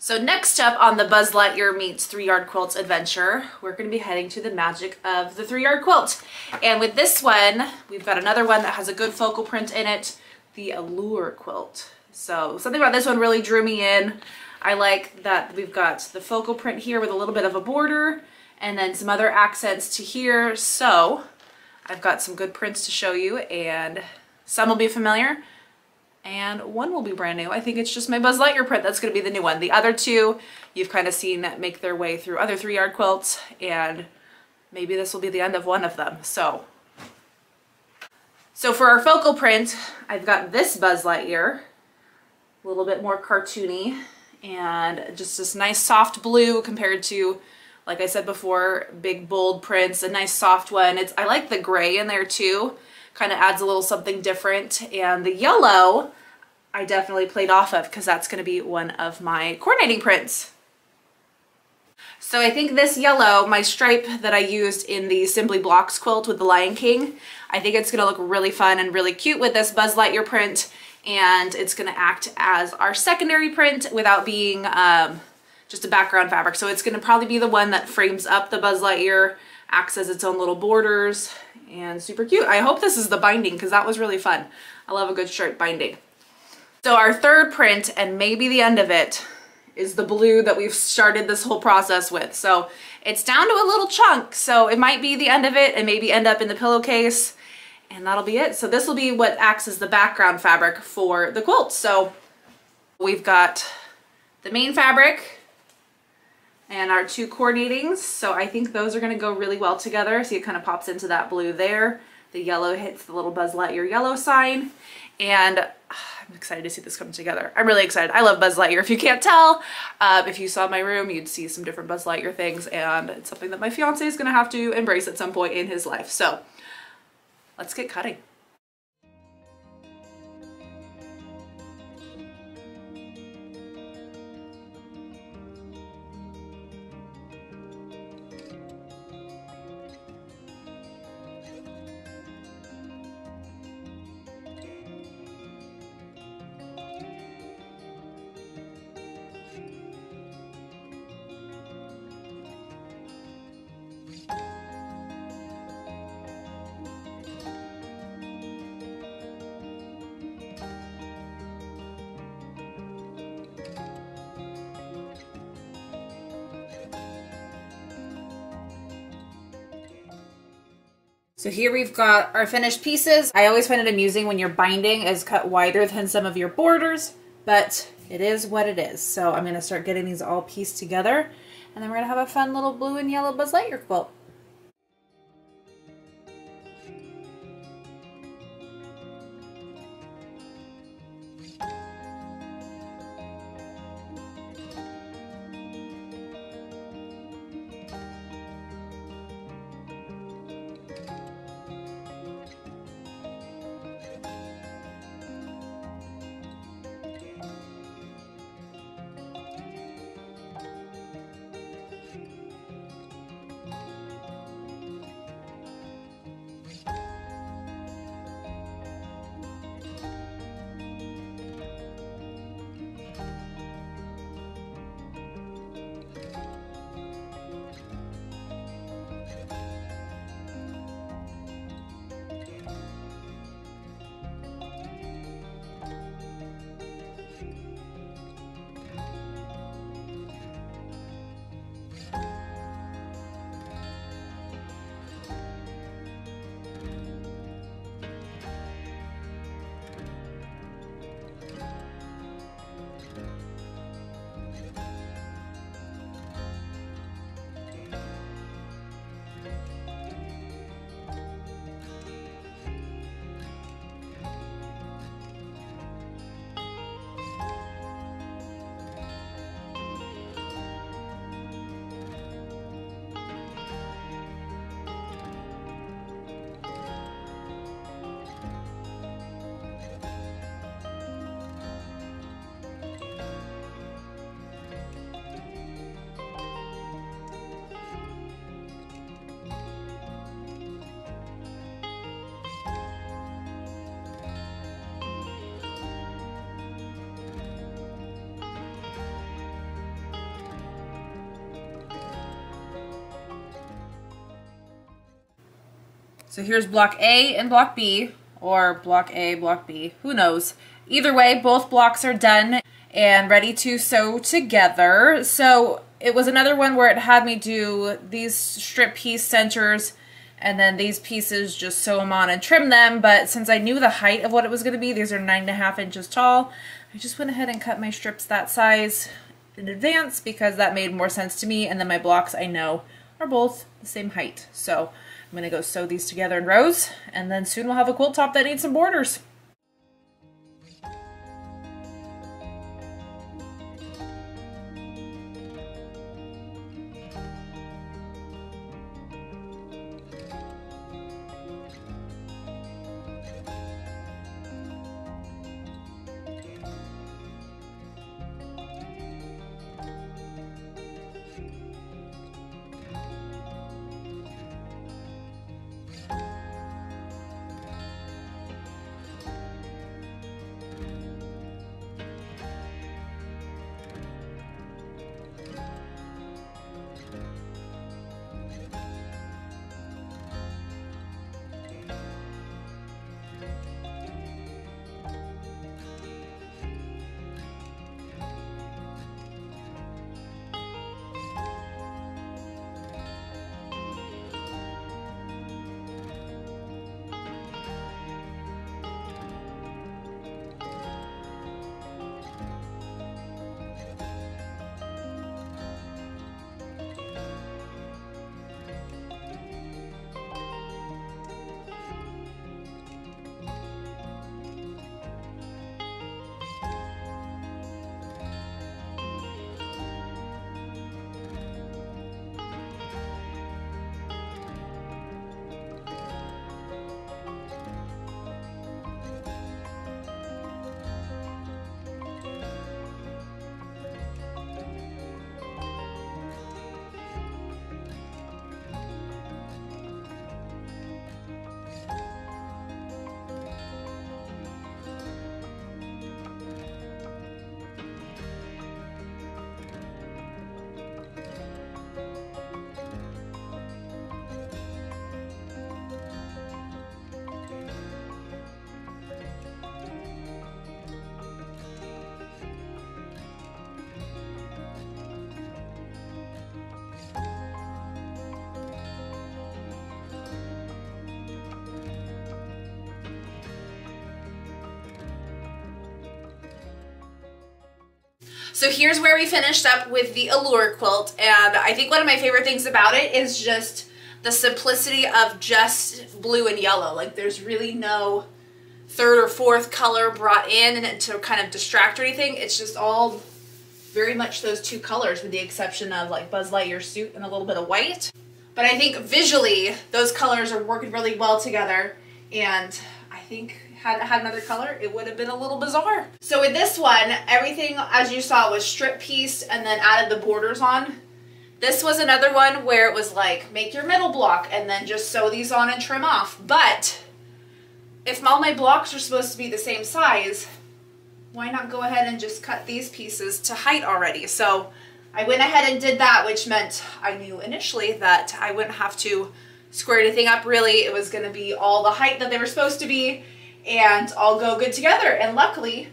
So next up on the Buzz Lightyear meets 3-Yard Quilts adventure, we're going to be heading to the magic of the 3-Yard Quilt. And with this one, we've got another one that has a good focal print in it, the Allure quilt. So something about this one really drew me in. I like that we've got the focal print here with a little bit of a border and then some other accents to here. So I've got some good prints to show you, and some will be familiar and one will be brand new. I think it's just my Buzz Lightyear print that's going to be the new one. The other two you've kind of seen make their way through other 3-Yard quilts, and maybe this will be the end of one of them. So for our focal print, I've got this Buzz Lightyear, a little bit more cartoony, and just this nice soft blue compared to, like I said before, big bold prints, a nice soft one. I like the gray in there too. Kind of adds a little something different. And the yellow I definitely played off of because that's going to be one of my coordinating prints. So I think this yellow, my stripe that I used in the Simply Blocks quilt with the Lion King, I think it's going to look really fun and really cute with this Buzz Lightyear print, and it's going to act as our secondary print without being just a background fabric. So it's going to probably be the one that frames up the Buzz Lightyear, acts as its own little borders, and super cute. I hope this is the binding because that was really fun. I love a good stripe binding. So our third print, and maybe the end of it, is the blue that we've started this whole process with. So it's down to a little chunk, so it might be the end of it and maybe end up in the pillowcase, and that'll be it. So this will be what acts as the background fabric for the quilt. So we've got the main fabric and our two coordinatings. So I think those are going to go really well together. See, it kind of pops into that blue there. The yellow hits the little Buzz Lightyear yellow sign, and I'm excited to see this come together. I'm really excited. I love Buzz Lightyear. If you can't tell, if you saw my room, you'd see some different Buzz Lightyear things, and it's something that my fiance is going to have to embrace at some point in his life. So let's get cutting. So here we've got our finished pieces. I always find it amusing when your binding is cut wider than some of your borders, but it is what it is. So I'm going to start getting these all pieced together, and then we're going to have a fun little blue and yellow Buzz Lightyear quilt. So here's block A and block B, or block A, block B, who knows. Either way, both blocks are done and ready to sew together. So it was another one where it had me do these strip piece centers and then these pieces, just sew them on and trim them. But since I knew the height of what it was going to be, these are 9.5 inches tall, I just went ahead and cut my strips that size in advance because that made more sense to me. And then my blocks, I know, are both the same height. So I'm going to go sew these together in rows, and then soon we'll have a quilt top that needs some borders. So here's where we finished up with the Allure quilt, and I think one of my favorite things about it is just the simplicity of just blue and yellow. Like there's really no third or fourth color brought in and to kind of distract or anything. It's just all very much those two colors, with the exception of like Buzz Lightyear's suit and a little bit of white. But I think visually those colors are working really well together, and I think had it had another color, it would have been a little bizarre. So with this one, everything, as you saw, was strip pieced and then added the borders on. This was another one where it was like, make your middle block and then just sew these on and trim off. But if all my blocks are supposed to be the same size, why not go ahead and just cut these pieces to height already? So I went ahead and did that, which meant I knew initially that I wouldn't have to square anything up really. It was gonna be all the height that they were supposed to be, and all go good together. And luckily,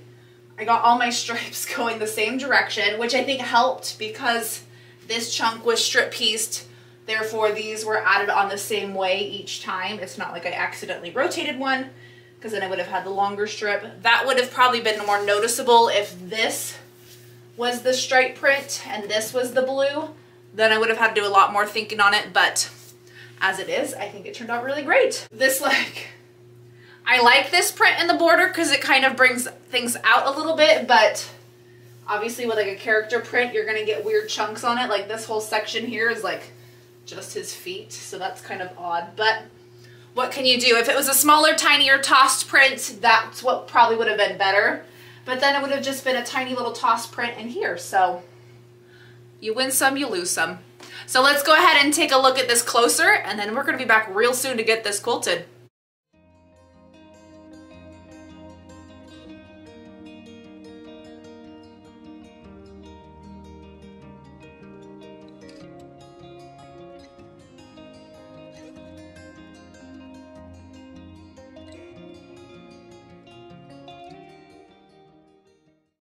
I got all my stripes going the same direction, which I think helped because this chunk was strip pieced. Therefore, these were added on the same way each time. It's not like I accidentally rotated one, because then I would have had the longer strip. That would have probably been more noticeable if this was the stripe print and this was the blue. Then I would have had to do a lot more thinking on it, but as it is, I think it turned out really great. This I like this print in the border because it kind of brings things out a little bit, but obviously with like a character print, you're gonna get weird chunks on it. Like this whole section here is like just his feet, so that's kind of odd, but what can you do? If it was a smaller, tinier tossed print, that's what probably would have been better, but then it would have just been a tiny little tossed print in here, so you win some, you lose some. So let's go ahead and take a look at this closer, and then we're gonna be back real soon to get this quilted.